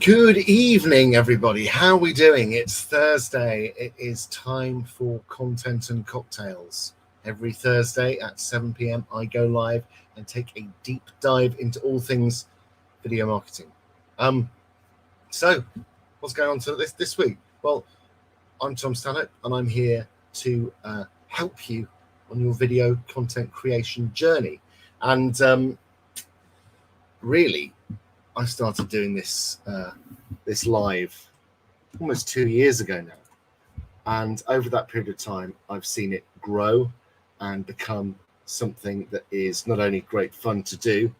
Good evening, everybody. How are we doing? It's Thursday. It is time for Content and Cocktails. Every Thursday at 7 p.m., I go live and take a deep dive into all things video marketing. So, what's going on this week? Well, I'm Tom Stanhope, and I'm here to help you on your video content creation journey. And really, I started doing this live almost 2 years ago now, and over that period of time I've seen it grow and become something that is not only great fun to do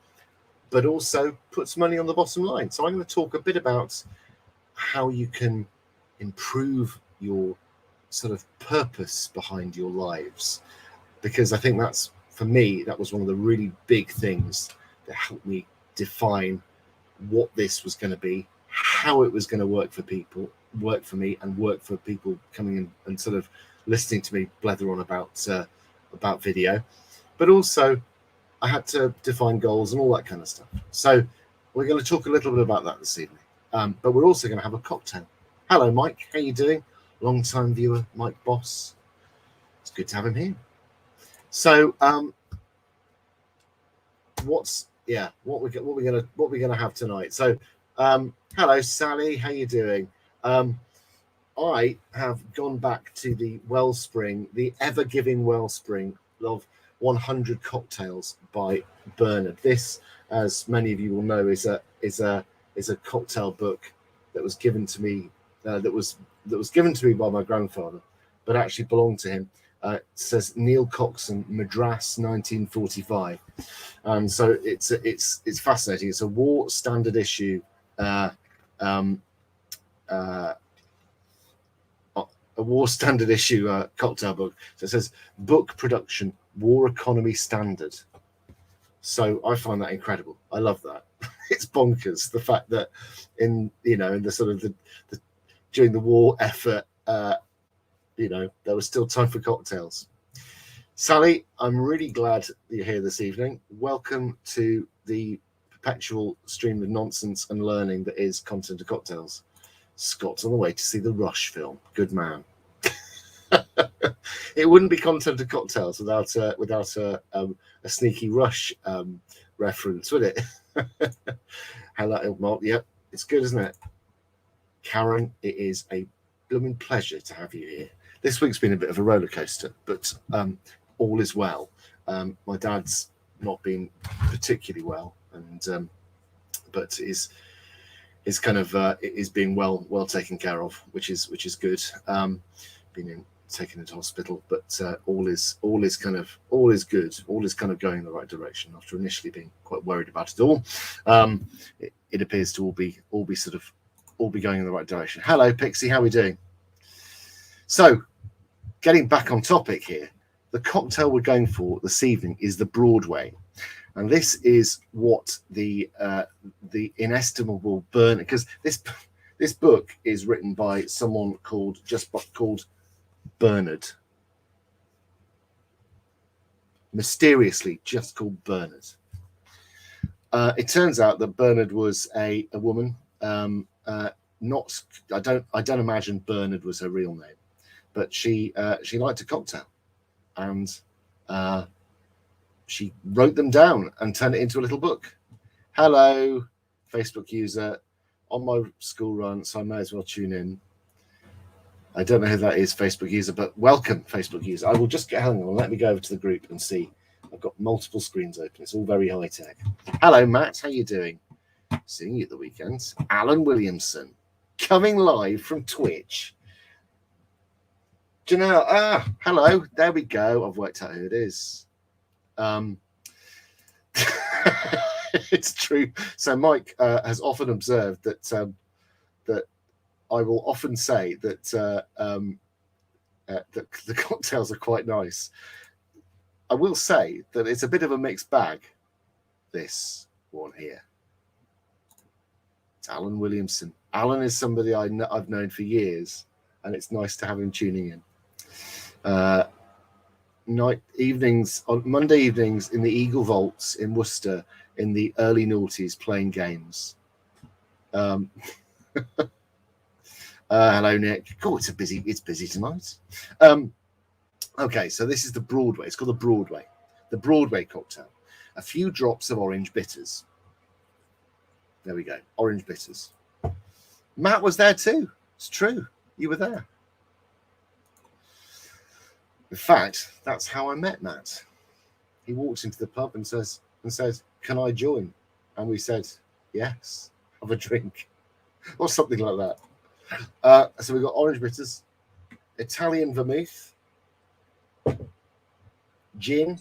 but also puts money on the bottom line. So I'm going to talk a bit about how you can improve your sort of purpose behind your lives, because I think that's, for me, that was one of the really big things that helped me define what this was going to be, how it was going to work for people, work for me, and work for people coming in and sort of listening to me blether on about video. But also, I had to define goals and all that kind of stuff. So we're going to talk a little bit about that this evening. But we're also going to have a cocktail. Hello, Mike. How you doing? Long-time viewer, Mike Boss. It's good to have him here. So, what we're gonna have tonight? So, hello, Sally. How you doing? I have gone back to the wellspring, the ever-giving wellspring of 100 Cocktails by Bernard. This, as many of you will know, is a cocktail book that was given to me. That was given to me by my grandfather, but actually belonged to him. It says Neil Coxon, Madras, 1945, and so it's fascinating. It's a war standard issue, a war standard issue cocktail book. So it says book production, war economy standard. So I find that incredible. I love that. It's bonkers, the fact that in the sort of the during the war effort, there was still time for cocktails. Sally, I'm really glad that you're here this evening. Welcome to the perpetual stream of nonsense and learning that is Content and Cocktails. Scott's on the way to see the Rush film. Good man. It wouldn't be Content and Cocktails without a sneaky Rush reference, would it? Hello, Mark. Yep, it's good, isn't it? Karen, it is a blooming pleasure to have you here. This week's been a bit of a roller coaster, but all is well. My dad's not been particularly well, and but is kind of is being well taken care of, which is good. Been taken into hospital, but all is good. All is kind of going in the right direction after initially being quite worried about it all. It appears to all be going in the right direction. Hello, Pixie. How are we doing? So, getting back on topic here, the cocktail we're going for this evening is the Broadway, and this is what the inestimable Bernard, because this book is written by someone called Bernard, mysteriously just called Bernard. It turns out that Bernard was a woman. I don't imagine Bernard was her real name, but she liked a cocktail, and she wrote them down and turned it into a little book. Hello, Facebook user, on my school run, so I may as well tune in. I don't know who that is, Facebook user, but welcome, Facebook user. I will just hang on, let me go over to the group and see. I've got multiple screens open. It's all very high tech. Hello, Matt. How you doing? Seeing you at the weekend. Alan Williamson, coming live from Twitch. Janelle, hello. There we go. I've worked out who it is. It's true. So Mike has often observed that that I will often say that that the cocktails are quite nice. I will say that it's a bit of a mixed bag, this one here. It's Alan Williamson. Alan is somebody I've known for years, and it's nice to have him tuning in. Monday evenings in the Eagle Vaults in Worcester in the early noughties playing games. Hello, Nick. Oh, it's busy tonight. Okay, so this is the Broadway. It's called the Broadway. The Broadway cocktail. A few drops of orange bitters. There we go. Orange bitters. Matt was there too. It's true. You were there. In fact, that's how I met Matt. He walks into the pub and says, "Can I join?" And we said, "Yes, have a drink," or something like that. So we've got orange bitters, Italian vermouth, gin,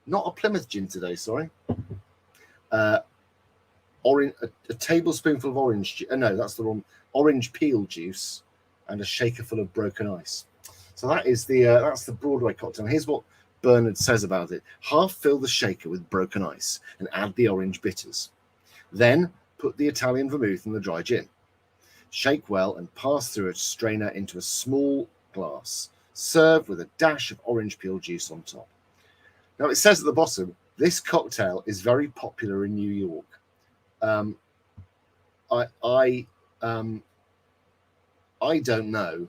not a Plymouth gin today, sorry. A tablespoonful of orange. No, that's the wrong. Orange peel juice, and a shaker full of broken ice. So that's the Broadway cocktail. Here's what Bernard says about it: half fill the shaker with broken ice and add the orange bitters. Then put the Italian vermouth and the dry gin. Shake well and pass through a strainer into a small glass. Serve with a dash of orange peel juice on top. Now it says at the bottom, this cocktail is very popular in New York. I don't know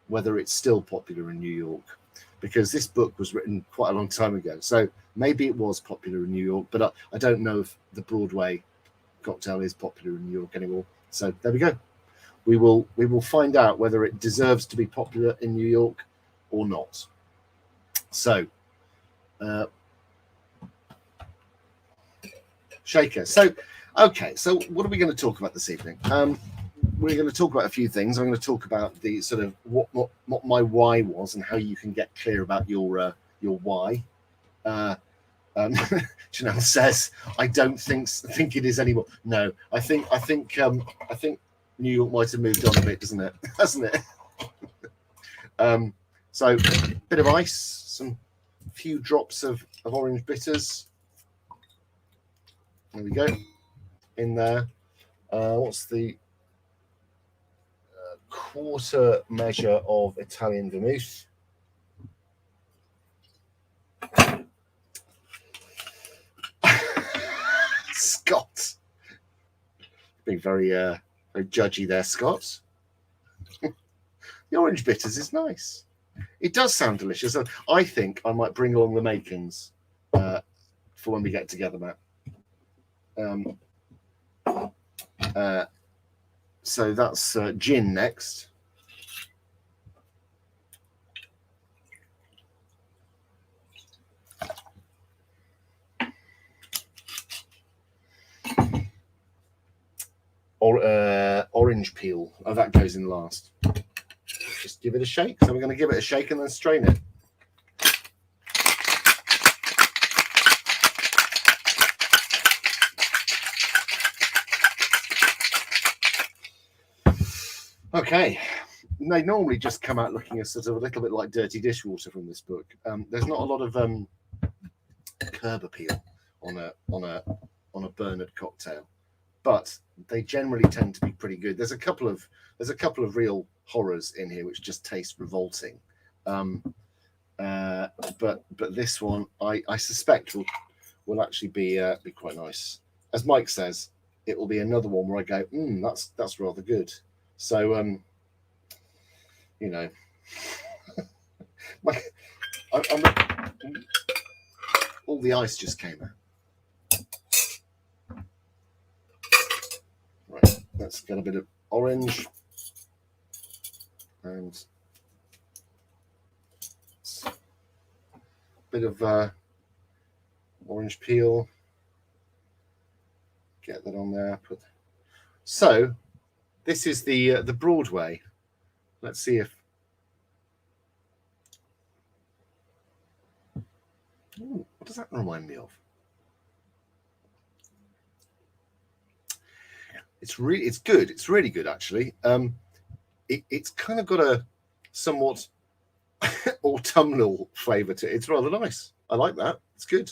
whether it's still popular in New York, because this book was written quite a long time ago. So maybe it was popular in New York, but I don't know if the Broadway cocktail is popular in New York anymore. So there we go. We will find out whether it deserves to be popular in New York or not. So shaker. So okay, so what are we going to talk about this evening? We're going to talk about a few things. I'm going to talk about the sort of what my why was and how you can get clear about your why. Janelle says, "I don't think it is anymore." No, I think New York might have moved on a bit, doesn't it? Hasn't it? So bit of ice, some few drops of orange bitters. There we go. In there. What's the quarter measure of Italian vermouth? Scott, being very judgy there, Scott. The orange bitters is nice. It does sound delicious. I think I might bring along the makings for when we get together, Matt. So that's gin next. Orange peel. Oh, that goes in last. Just give it a shake. So we're going to give it a shake and then strain it. Okay. They normally just come out looking a sort of a little bit like dirty dishwater from this book. There's not a lot of curb appeal on a Bernard cocktail, but they generally tend to be pretty good. There's a couple of real horrors in here which just taste revolting, but this one I suspect will actually be quite nice. As Mike says, it will be another one where I go, that's rather good. So you know, all the ice just came out. Right, let's get a bit of orange and a bit of orange peel. Get that on there. So this is the Broadway. Let's see if. Ooh, what does that remind me of? It's good. It's really good, actually. It's kind of got a somewhat autumnal flavour to it. It's rather nice. I like that. It's good.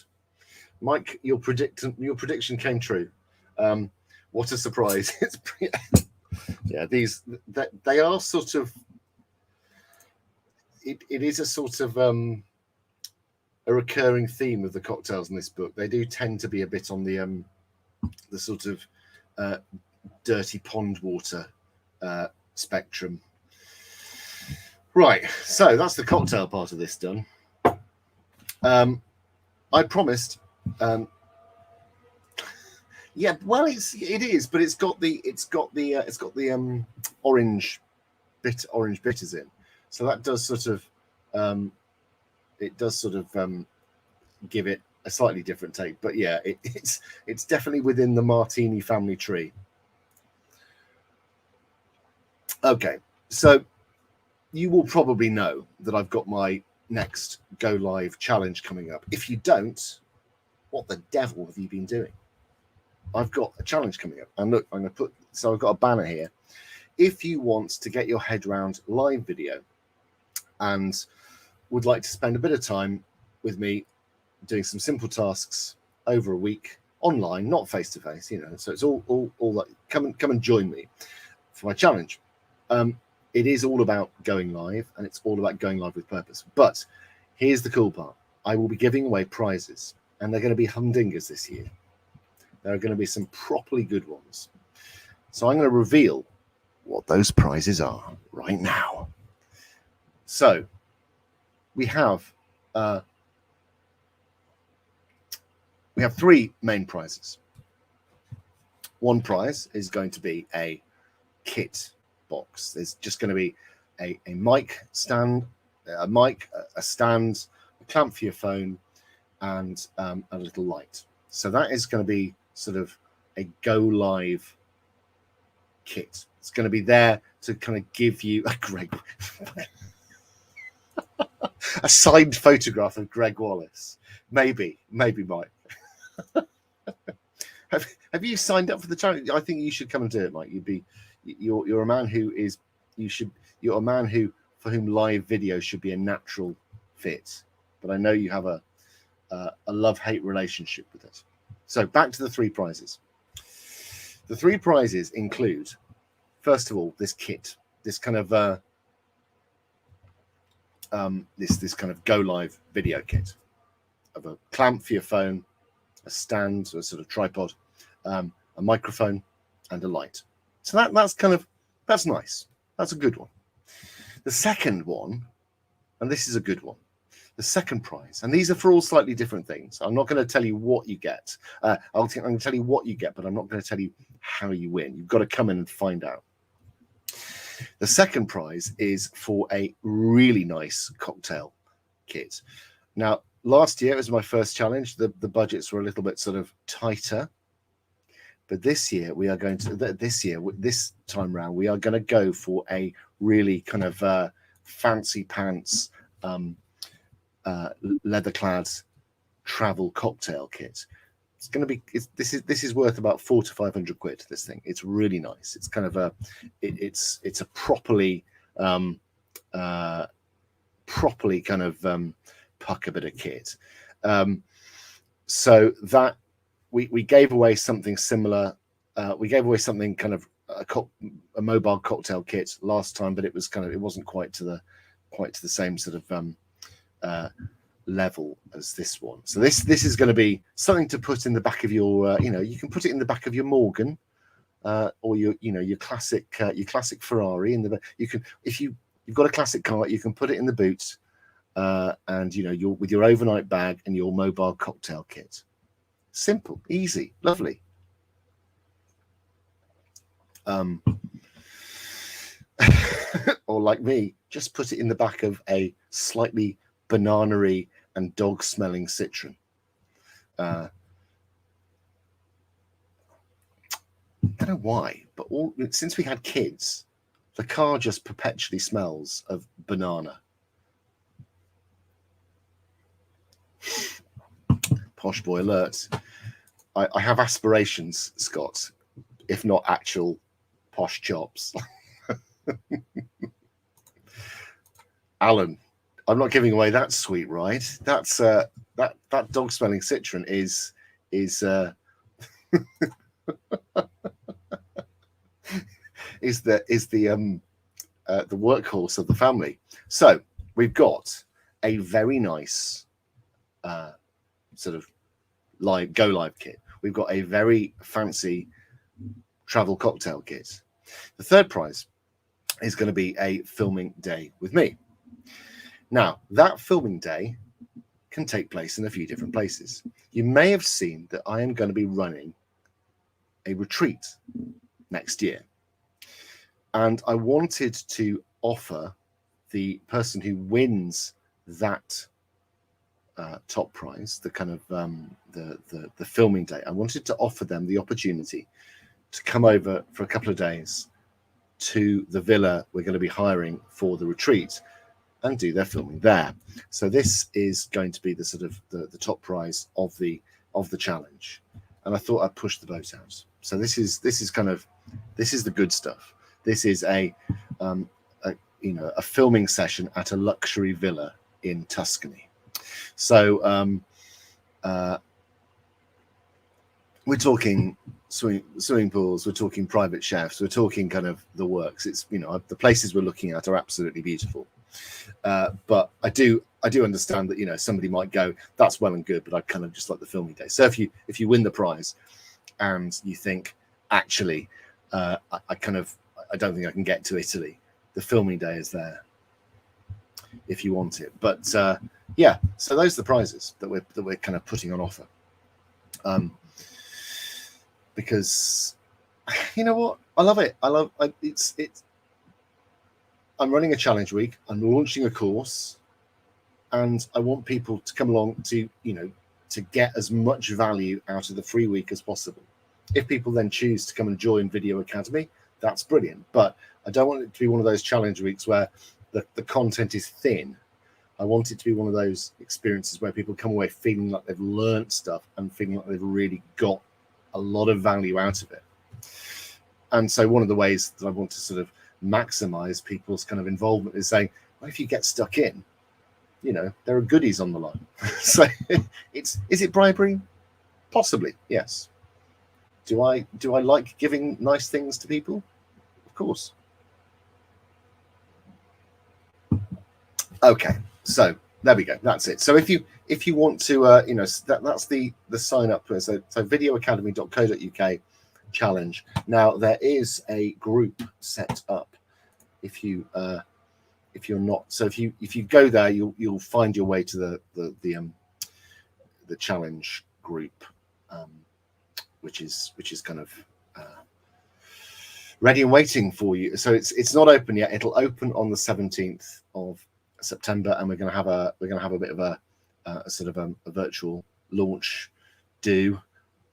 Mike, your prediction came true. What a surprise! It's yeah. They are sort of. It is a sort of a recurring theme of the cocktails in this book. They do tend to be a bit on the sort of dirty pond water spectrum. Right, so that's the cocktail part of this done. I promised. Yeah, well, it is, but it's got the orange bitters in, so that does sort of give it a slightly different take. But yeah, it's definitely within the martini family tree. Okay, so you will probably know that I've got my next Go Live challenge coming up. If you don't, what the devil have you been doing? I've got a challenge coming up, and look, I've got a banner here. If you want to get your head around live video and would like to spend a bit of time with me doing some simple tasks over a week online, not face to face, so it's all that. Come and join me for my challenge. It is all about going live, and it's all about going live with purpose. But here's the cool part. I will be giving away prizes, and they're going to be humdingers this year. There are going to be some properly good ones. So I'm going to reveal what those prizes are right now. So we have three main prizes. One prize is going to be a kit box. There's just going to be a mic stand, a stand, a clamp for your phone, and a little light. So that is going to be sort of a Go Live kit. It's going to be there to kind of give you a signed photograph of Greg Wallace. Maybe Mike. Have you signed up for the challenge? I think you should come and do it, Mike. You're a man you're a man for whom live video should be a natural fit. But I know you have a love-hate relationship with it. So back to the three prizes. The three prizes include, first of all, this kit, this kind of this kind of Go Live video kit of a clamp for your phone, a stand, or a sort of tripod, a microphone, and a light. So that's nice. That's a good one. The second one, and this is a good one, the second prize, and these are for all slightly different things. I'm not going to tell you what you get. I'm going to tell you what you get, but I'm not going to tell you how you win. You've got to come in and find out. The second prize is for a really nice cocktail kit. Now, last year, it was my first challenge. The budgets were a little bit sort of tighter. But this year, this time round, we are going to go for a really kind of fancy pants, leather-clad travel cocktail kit. It's going to be. This is worth about £400 to £500. This thing. It's really nice. It's kind of it's a properly kind of pucker bit of kit. So that we gave away something similar. We gave away something kind of a mobile cocktail kit last time, but it wasn't quite to the same sort of level as this one. So this is going to be something to put in the back of your you can put it in the back of your Morgan or your classic Ferrari. You can, if you've got a classic car, you can put it in the boot, and you're with your overnight bag and your mobile cocktail kit. Simple, easy, lovely. Or like me, just put it in the back of a slightly banana-y and dog-smelling Citroen. I don't know why, but since we had kids, the car just perpetually smells of banana. Posh boy alert. I have aspirations, Scott, if not actual posh chops. Alan, I'm not giving away that sweet ride. That's that dog-smelling Citroen is the workhorse of the family. So we've got a very nice sort of Go Live kit. We've got a very fancy travel cocktail kit. The third prize is going to be a filming day with me. Now, that filming day can take place in a few different places. You may have seen that I am going to be running a retreat next year. And I wanted to offer the person who wins that top prize, the kind of the filming day, I wanted to offer them the opportunity to come over for a couple of days to the villa we're going to be hiring for the retreat and do their filming there. So this is going to be the sort of the top prize of the challenge, and I thought I'd push the boat out. So this is the good stuff. This is a filming session at a luxury villa in Tuscany. So we're talking swimming pools, we're talking private chefs, we're talking kind of the works. It's the places we're looking at are absolutely beautiful. But I do understand that somebody might go, that's well and good, but I kind of just like the filming day. So if you win the prize and you think, actually, I don't think I can get to Italy, the filming day is there if you want it. But so those are the prizes that we're kind of putting on offer. Because you know what, I love it. It's I'm running a challenge week, I'm launching a course, and I want people to come along to get as much value out of the free week as possible. If people then choose to come and join Video Academy, that's brilliant. But I don't want it to be one of those challenge weeks where the content is thin. I want it to be one of those experiences where people come away feeling like they've learned stuff and feeling like they've really got a lot of value out of it. And so one of the ways that I want to sort of maximize people's kind of involvement is saying, well, if you get stuck in, there are goodies on the line. So is it bribery? Possibly, yes. Do I like giving nice things to people? Of course. Okay, so there we go. That's it. So if you want to, that's the sign up. So videoacademy.co.uk challenge. Now there is a group set up. If you're not, so if you go there, you'll find your way to the challenge group, which is kind of ready and waiting for you. So it's not open yet. It'll open on the 17th of September, and we're going to have a bit of a sort of a virtual launch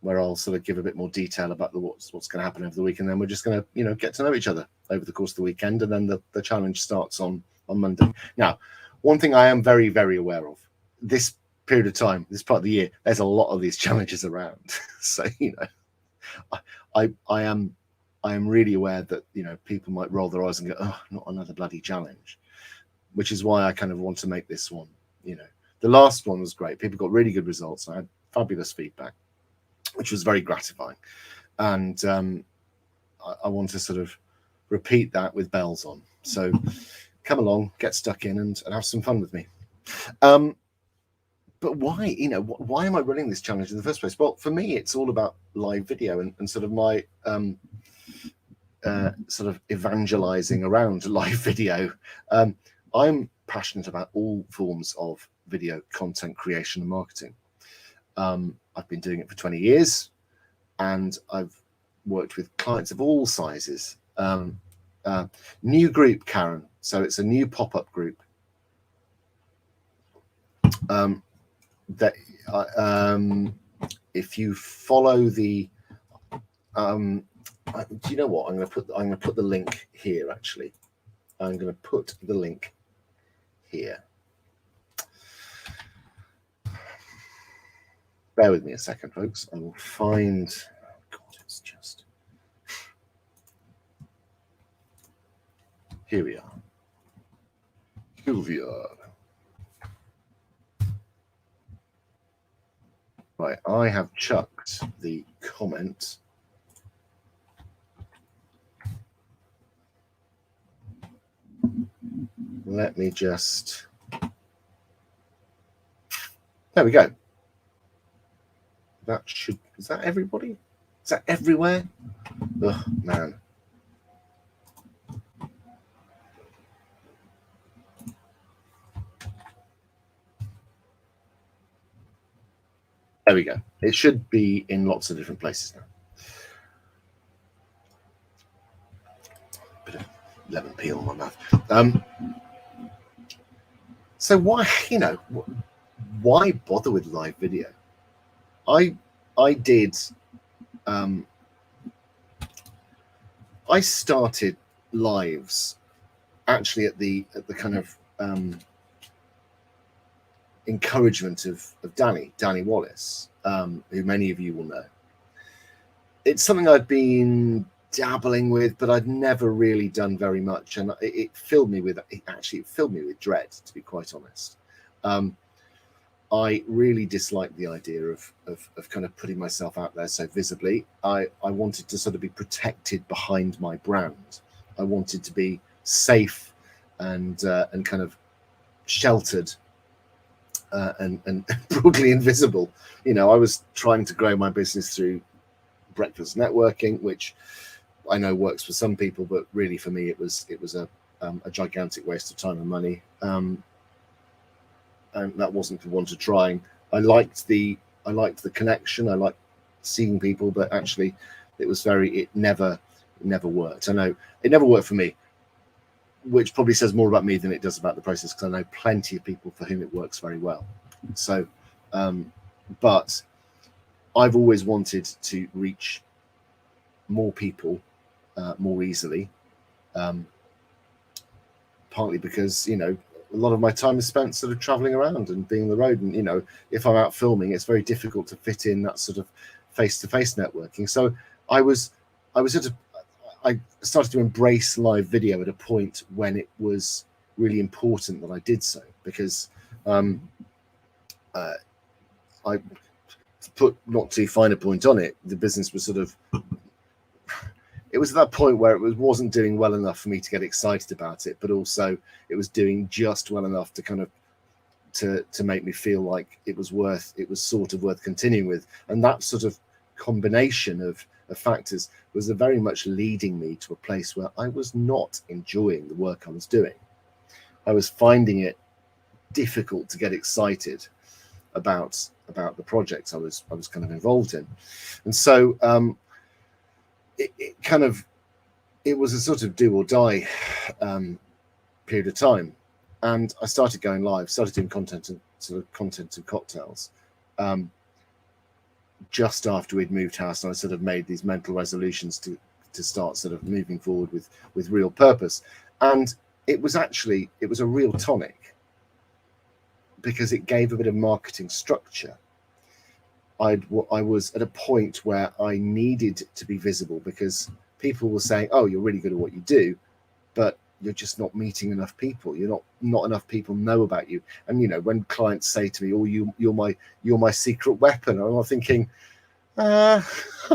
where I'll sort of give a bit more detail about what's going to happen over the week, and then we're just going to get to know each other over the course of the weekend, and then the challenge starts on Monday. Now, one thing I am very, very aware of, this period of time, this part of the year, there's a lot of these challenges around. So I am really aware that people might roll their eyes and go, oh, not another bloody challenge, which is why I kind of want to make this one. The last one was great. People got really good results. I had fabulous feedback, which was very gratifying. And I want to sort of repeat that with bells on. So come along, get stuck in and have some fun with me. But why, why am I running this challenge in the first place? Well, for me, it's all about live video and sort of my sort of evangelizing around live video. I'm passionate about all forms of video content creation and marketing. I've been doing it for 20 years, and I've worked with clients of all sizes. New group, Karen. So it's a new pop-up group. That if you follow the, do you know what? I'm going to put the link here. Actually, I'm going to put the link here. Bear with me a second, folks. I will find. Oh God, it's just. Here we are. Here we are. Right, I have chucked the comment. Let me just. There we go. Is that everybody? Is that everywhere? Oh, man. There we go. It should be in lots of different places now. Bit of lemon peel on my mouth. So why, why bother with live video? I did. I started lives actually at the kind of encouragement of Danny Wallace, who many of you will know. It's something I'd been dabbling with, but I'd never really done very much, and it filled me with dread, to be quite honest. I really disliked the idea of kind of putting myself out there so visibly. I wanted to sort of be protected behind my brand. I wanted to be safe and kind of sheltered and broadly invisible. I was trying to grow my business through breakfast networking, which I know works for some people, but really for me it was a gigantic waste of time and money. And that wasn't for want of trying. I liked the connection. I liked seeing people, but actually, it never worked. I know it never worked for me, which probably says more about me than it does about the process, because I know plenty of people for whom it works very well. So, but I've always wanted to reach more people more easily, partly because a lot of my time is spent sort of traveling around and being on the road. And, if I'm out filming, it's very difficult to fit in that sort of face-to-face networking. So I started to embrace live video at a point when it was really important that I did so, because I put not too fine a point on it, the business was it was at that point where it wasn't doing well enough for me to get excited about it, but also it was doing just well enough to kind of to make me feel like it was sort of worth continuing with. And that sort of combination of factors was very much leading me to a place where I was not enjoying the work I was doing. I was finding it difficult to get excited about the projects I was kind of involved in. And so it was a sort of do or die period of time, and I started going live, started doing content and cocktails just after we'd moved house, and I sort of made these mental resolutions to start sort of moving forward with real purpose. And it was a real tonic, because it gave a bit of marketing structure. I was at a point where I needed to be visible, because people were saying, "Oh, you're really good at what you do, but you're just not meeting enough people. You're not enough people know about you." And when clients say to me, "Oh, you're my secret weapon," I'm thinking, I'm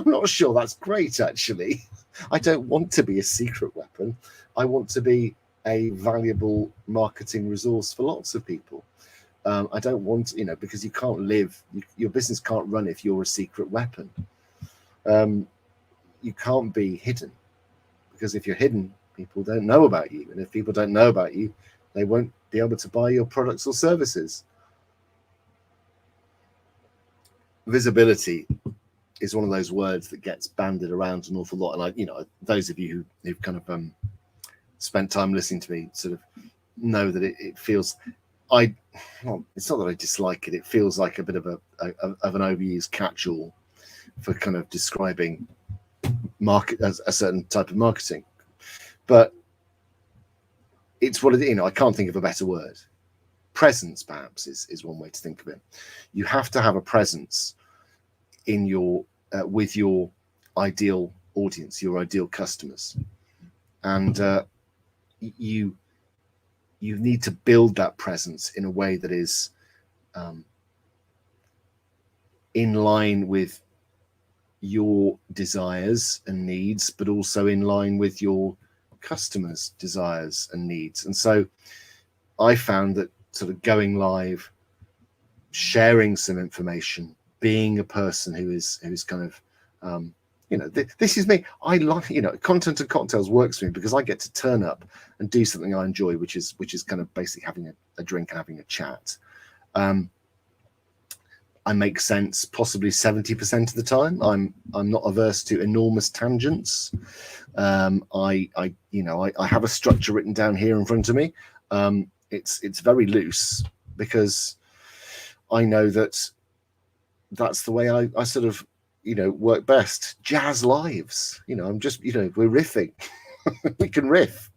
not sure that's great. Actually, I don't want to be a secret weapon. I want to be a valuable marketing resource for lots of people. I don't want, because you can't live, your business can't run if you're a secret weapon. You can't be hidden, because if you're hidden, people don't know about you. And if people don't know about you, they won't be able to buy your products or services. Visibility is one of those words that gets bandied around an awful lot. And those of you who've kind of spent time listening to me sort of know that it feels, it's not that I dislike it. It feels like a bit of an overused catch-all for kind of describing market as a certain type of marketing, but it's what it. I can't think of a better word. Presence, perhaps, is one way to think of it. You have to have a presence in your with your ideal audience, your ideal customers, and you need to build that presence in a way that is in line with your desires and needs, but also in line with your customers' desires and needs. And so I found that sort of going live, sharing some information, being a person who is kind of this is me. I like, content and cocktails works for me because I get to turn up and do something I enjoy, which is kind of basically having a drink and having a chat. I make sense possibly 70% of the time. I'm not averse to enormous tangents. I have a structure written down here in front of me. It's very loose because I know that's the way I sort of work best. Jazz lives. I'm just we're riffing. We can riff.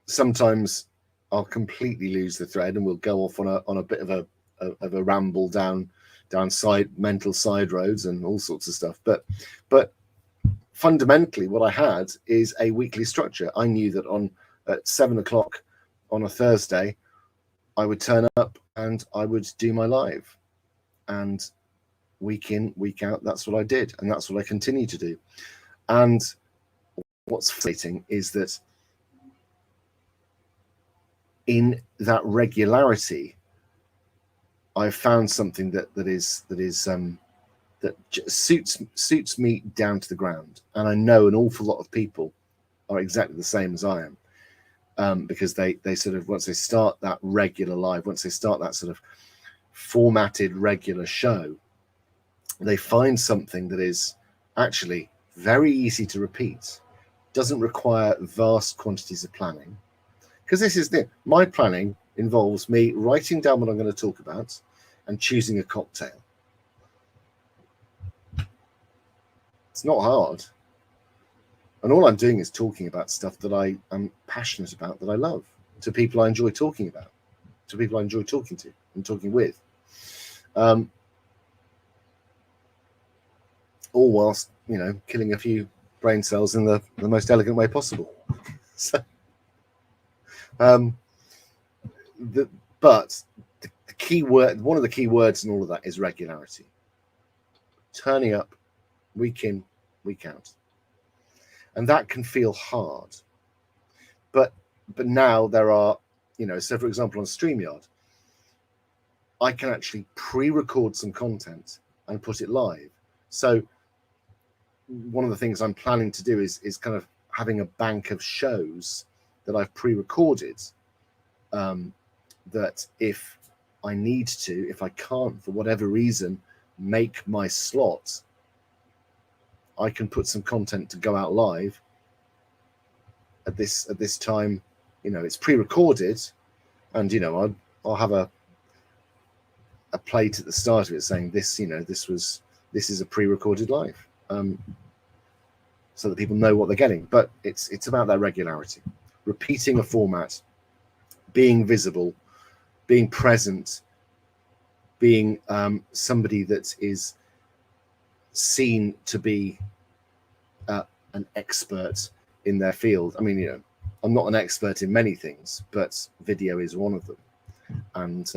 Sometimes I'll completely lose the thread and we'll go off on a bit of a ramble down mental side roads and all sorts of stuff. But fundamentally, what I had is a weekly structure. I knew that at 7 o'clock on a Thursday, I would turn up and I would do my live, and week in, week out, that's what I did, and that's what I continue to do. And what's fascinating is that in that regularity, I've found something that suits me down to the ground. And I know an awful lot of people are exactly the same as I am, because they sort of, once they start that regular live, once they start that sort of formatted regular show, they find something that is actually very easy to repeat, doesn't require vast quantities of planning. Because this is my planning involves me writing down what I'm going to talk about and choosing a cocktail. It's not hard. And all I'm doing is talking about stuff that I am passionate about, that I love, to people I enjoy talking about, to people I enjoy talking to and talking with. All whilst, killing a few brain cells in the most elegant way possible. So, the key word, one of the key words in all of that is regularity. Turning up week in, week out. And that can feel hard. But now there are, so for example, on StreamYard, I can actually pre-record some content and put it live. So one of the things I'm planning to do is kind of having a bank of shows that I've pre-recorded, that if I need to, if I can't for whatever reason make my slot, I can put some content to go out live at this time. It's pre-recorded, and I'll have a plate at the start of it saying this is a pre-recorded live, so that people know what they're getting. But it's about that regularity, repeating a format, being visible, being present, being somebody that is seen to be an expert in their field. I mean, I'm not an expert in many things, but video is one of them. And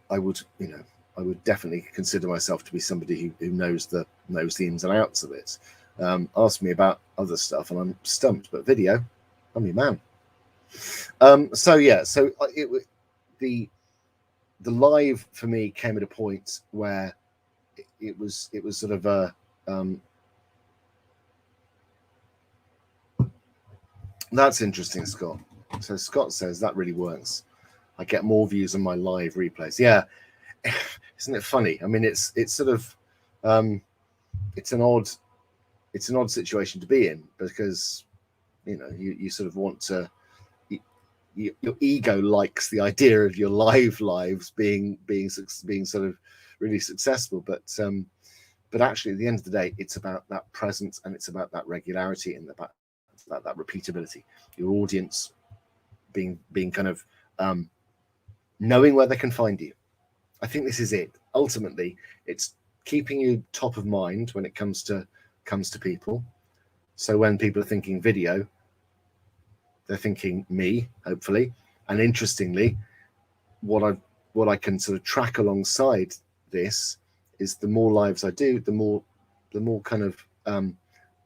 I would definitely consider myself to be somebody who knows the ins and outs of it. Ask me about other stuff and I'm stumped, but video, I'm your man. The live for me came at a point where it was sort of a that's interesting, Scott. So Scott says that really works. I get more views on my live replays. Yeah, isn't it funny? I mean, it's sort of it's an odd situation to be in, because you sort of want to. Your ego likes the idea of your lives being sort of really successful, but actually at the end of the day, it's about that presence and it's about that regularity and about that repeatability. Your audience being kind of knowing where they can find you. I think this is it. Ultimately, it's keeping you top of mind when it comes to people. So when people are thinking video, they're thinking me, hopefully. And interestingly, what I can sort of track alongside this is the more lives I do, the more kind of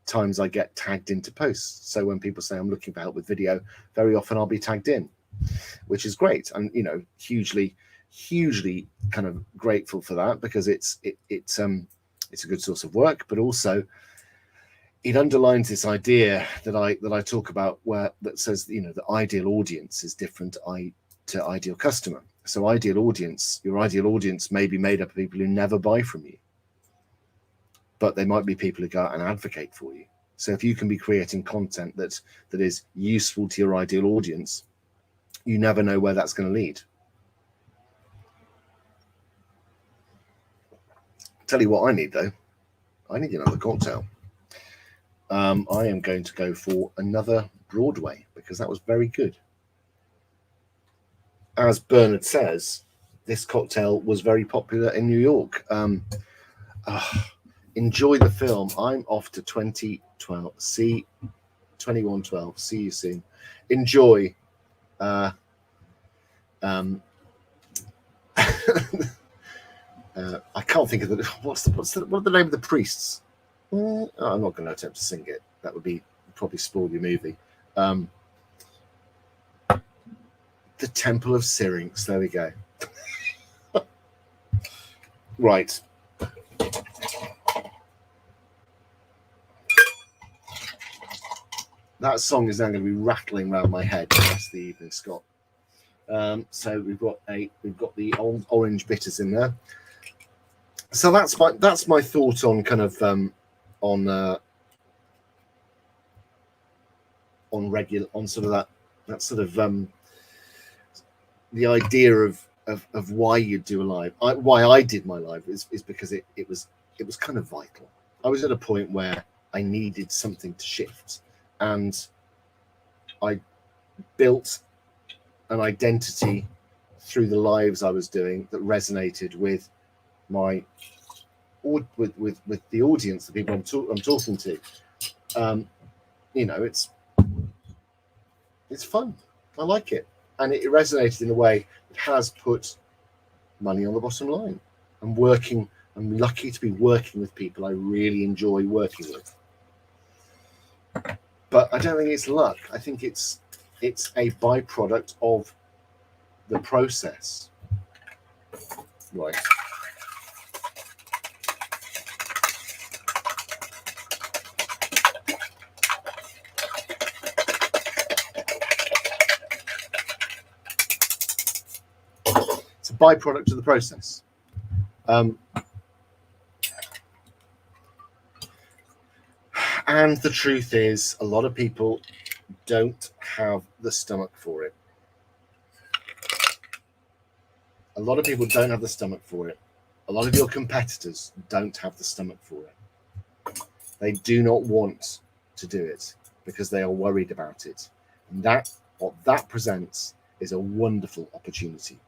times I get tagged into posts. So when people say I'm looking for help with video, very often I'll be tagged in, which is great. And hugely kind of grateful for that, because it's a good source of work, but also it underlines this idea that I talk about, where that says, you know, the ideal audience is different to ideal customer. So ideal audience, your ideal audience may be made up of people who never buy from you, but they might be people who go out and advocate for you. So if you can be creating content that is useful to your ideal audience, you never know where that's going to lead. Tell you what I need though. I need another cocktail. I am going to go for another Broadway because that was very good. As Bernard says, this cocktail was very popular in New York. Enjoy the film. I'm off to 2012. See 2112. See you soon. Enjoy. I can't think of the what are the name of the priests? I'm not going to attempt to sing it. That would be probably spoil your movie. The Temple of Syrinx. There we go. Right. That song is now going to be rattling around my head the rest of the evening, Scott. So we've got the orange bitters in there. So that's my thought on kind of on sort of that sort of the idea of why you do a live. Why I did my live is because it was kind of vital. I was at a point where I needed something to shift, and I built an identity through the lives I was doing that resonated with my with the audience, the people I'm talking to. You know, it's fun. I like it, and it resonated in a way that has put money on the bottom line. I'm lucky to be working with people I really enjoy working with. But I don't think it's luck. I think it's a byproduct of the process. Right. It's a byproduct of the process. And the truth is, a lot of people don't have the stomach for it. A lot of people don't have the stomach for it. A lot of your competitors don't have the stomach for it. They do not want to do it because they are worried about it. And what that presents is a wonderful opportunity.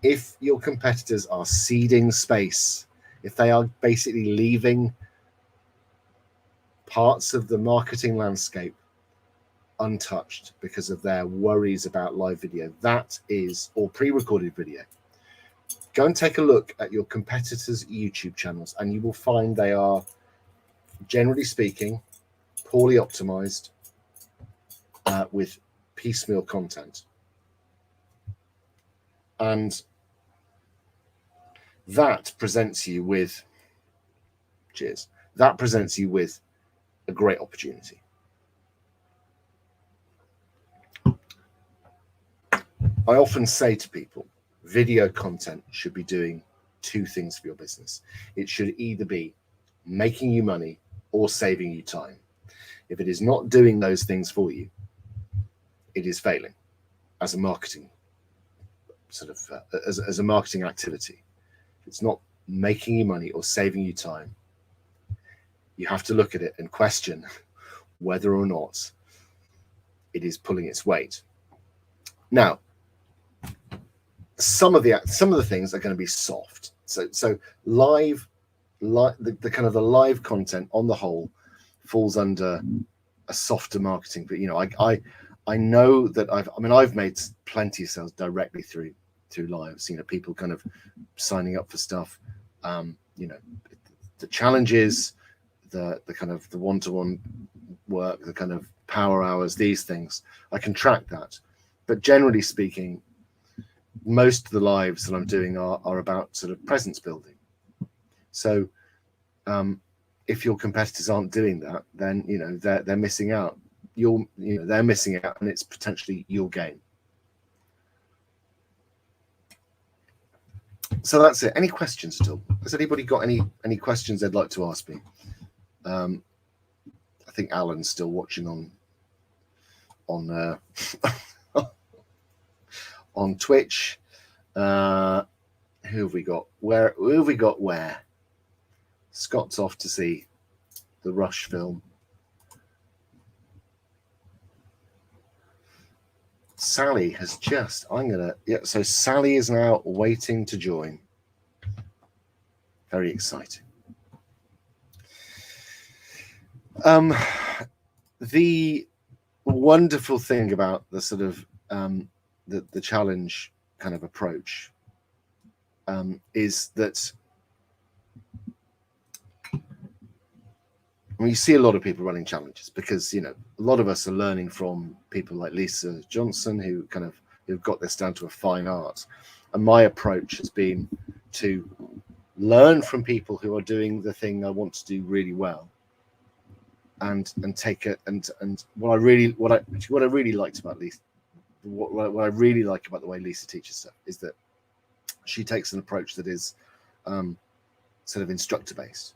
If your competitors are ceding space, if they are basically leaving parts of the marketing landscape untouched because of their worries about live video, or pre-recorded video, go and take a look at your competitors' YouTube channels, and you will find they are, generally speaking, poorly optimized with piecemeal content. And that presents you with a great opportunity. I often say to people, video content should be doing two things for your business. It should either be making you money or saving you time. If it is not doing those things for you, it is failing as a marketing as a marketing activity. If it's not making you money or saving you time, you have to look at it and question whether or not it is pulling its weight. Now, some of the things are going to be soft. So the kind of the live content on the whole falls under a softer marketing. But you know, I know that I've made plenty of sales directly through lives. You know, people kind of signing up for stuff. You know, the challenges, the kind of the one-to-one work, the kind of power hours, these things, I can track that. But generally speaking, most of the lives that I'm doing are about sort of presence building. So if your competitors aren't doing that, then they're missing out. They're missing out, and it's potentially your gain. So that's it. Any questions at all? Has anybody got any questions they'd like to ask me? I think Alan's still watching on on Twitch. Who have we got? Who have we got where? Scott's off to see the Rush film. Sally has just, so Sally is now waiting to join. Very exciting. The wonderful thing about the sort of the challenge kind of approach is that you see a lot of people running challenges because a lot of us are learning from people like Lisa Johnson who've got this down to a fine art, and my approach has been to learn from people who are doing the thing I want to do really well, and take it and what I really liked about Lisa, what I really like about the way Lisa teaches stuff is that she takes an approach that is sort of instructor based.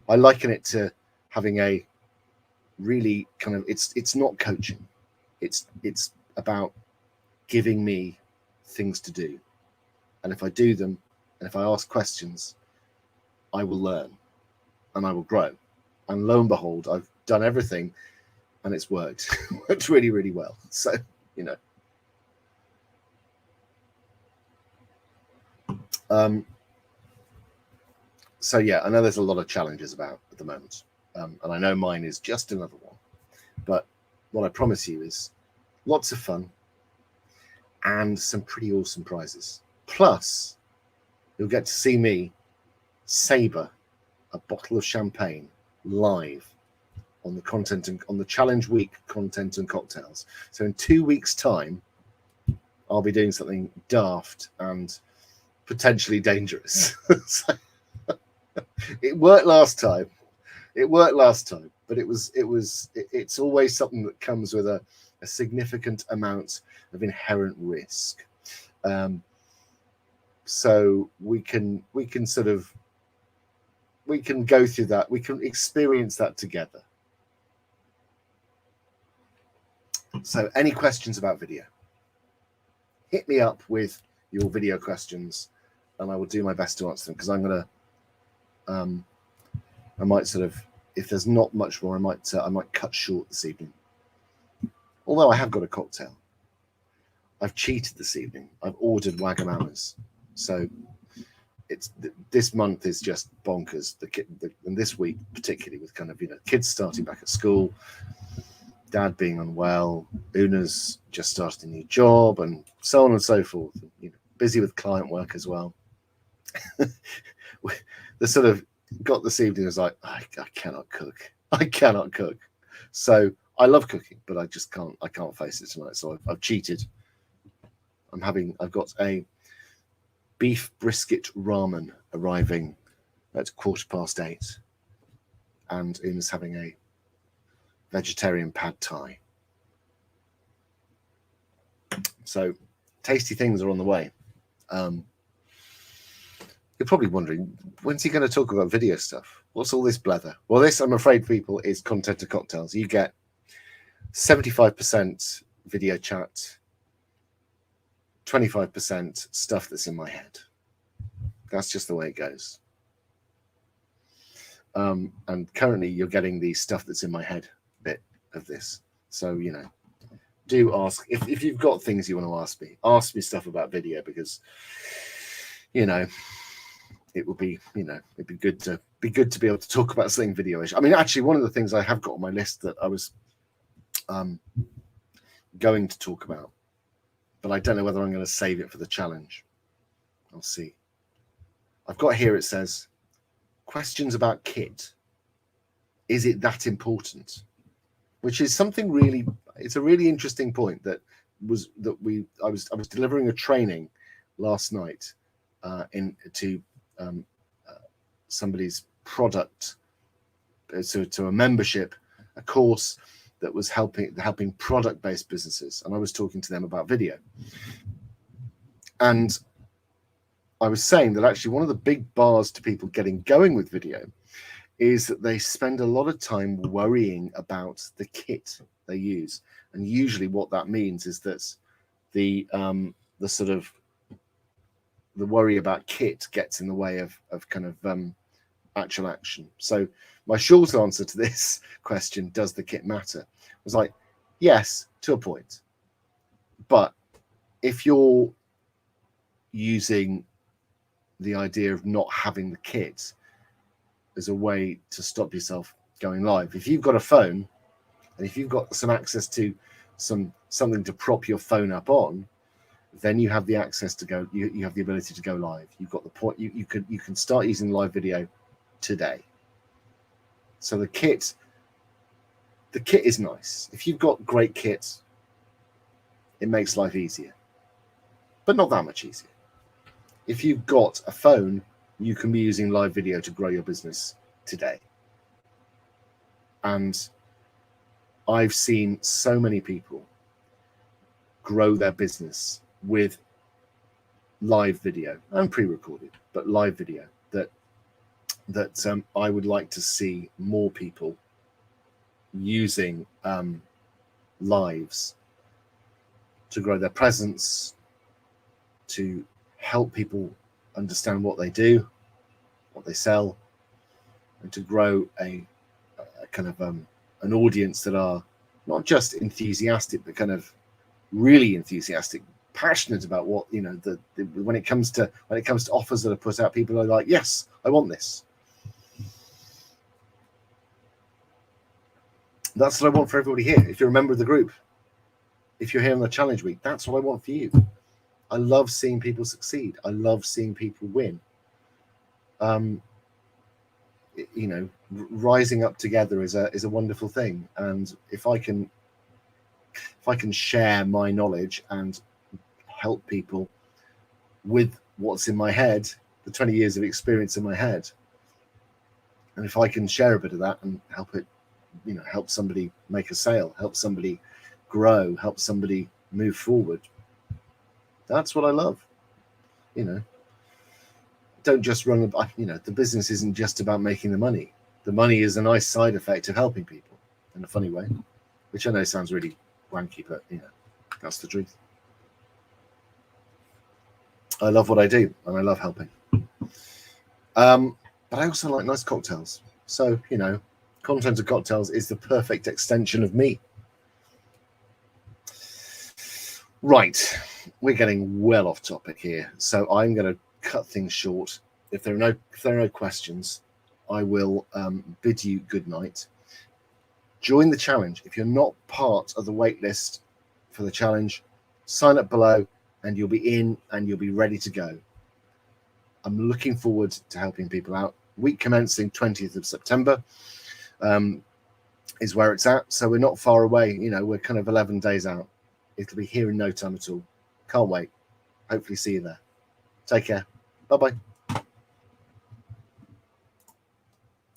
I liken it to having a really kind of it's not coaching. It's about giving me things to do. And if I do them, and if I ask questions, I will learn and I will grow. And lo and behold, I've done everything and it's worked. Worked really, really well. So, So yeah, I know there's a lot of challenges about at the moment, and I know mine is just another one. But what I promise you is lots of fun and some pretty awesome prizes. Plus, you'll get to see me sabre a bottle of champagne live on the Challenge Week Content and Cocktails. So in 2 weeks' time, I'll be doing something daft and potentially dangerous. So, it worked last time, but it's always something that comes with a significant amount of inherent risk. So we can go through that, we can experience that together. So any questions about video, hit me up with your video questions and I will do my best to answer them, because I'm gonna I might if there's not much more, I might cut short this evening. Although I have got a cocktail. I've cheated this evening. I've ordered Wagamama's. So this month is just bonkers. And this week particularly, with kids starting back at school, Dad being unwell, Una's just started a new job, and so on and so forth. Busy with client work as well. The got this evening was like, I cannot cook. So I love cooking, but I can't face it tonight. So I've cheated. I've got a beef brisket ramen arriving at 8:15, and Una's having a vegetarian pad thai. So tasty things are on the way. You're probably wondering, when's he going to talk about video stuff? What's all this blather? Well, this, I'm afraid, people, is Content and Cocktails. You get 75% video chat, 25% stuff that's in my head. That's just the way it goes. And currently you're getting the stuff that's in my head bit of this. So, do ask. If you've got things you want to ask me stuff about video, because, it would be, it'd be good to be able to talk about something video-ish. I mean, actually, one of the things I have got on my list that I was going to talk about, but I don't know whether I'm going to save it for the challenge. I'll see. I've got here, it says, questions about kit. Is it that important? Which is something really, it's a really interesting point I was delivering a training last night to somebody's product, to a membership, a course that was helping product-based businesses, and I was talking to them about video. And I was saying that actually one of the big bars to people getting going with video is that they spend a lot of time worrying about the kit they use. And usually what that means is that the sort of the worry about kit gets in the way of kind of actual action. So my short answer to this question, does the kit matter, was like, yes, to a point. But if you're using the idea of not having the kit as a way to stop yourself going live, if you've got a phone and if you've got some access to something to prop your phone up on, then you have the access to go, you have the ability to go live. You've got the point, you can start using live video today. So the kit is nice. If you've got great kit, it makes life easier, but not that much easier. If you've got a phone, you can be using live video to grow your business today. And I've seen so many people grow their business with live video and pre-recorded, but live video that I would like to see more people using lives to grow their presence, to help people understand what they do, what they sell, and to grow a kind of an audience that are not just enthusiastic, but kind of really enthusiastic, passionate about what, you know, when it comes to offers that are put out, people are like, yes, I want this. That's what I want for everybody here. If you're a member of the group, if you're here on the challenge week, that's what I want for you. I love seeing people succeed. I love seeing people win. You know, rising up together is a wonderful thing. And if I can share my knowledge and help people with what's in my head, the 20 years of experience in my head, and if I can share a bit of that and help it, you know, help somebody make a sale, help somebody grow, help somebody move forward, that's what I love. You know, don't just run, you know, the business isn't just about making the money. The money is a nice side effect of helping people in a funny way, which I know sounds really wanky, but you know, that's the truth. I love what I do and I love helping. But I also like nice cocktails. So, you know, Content and Cocktails is the perfect extension of me. Right, we're getting well off topic here, so I'm going to cut things short. If there are no questions, I will bid you good night. Join the challenge. If you're not part of the wait list for the challenge, sign up below and you'll be in and you'll be ready to go. I'm looking forward to helping people out. Week commencing 20th of September is where it's at, so we're not far away. You know, we're kind of 11 days out. It'll be here in no time at all. Can't wait. Hopefully see you there. Take care. Bye-bye.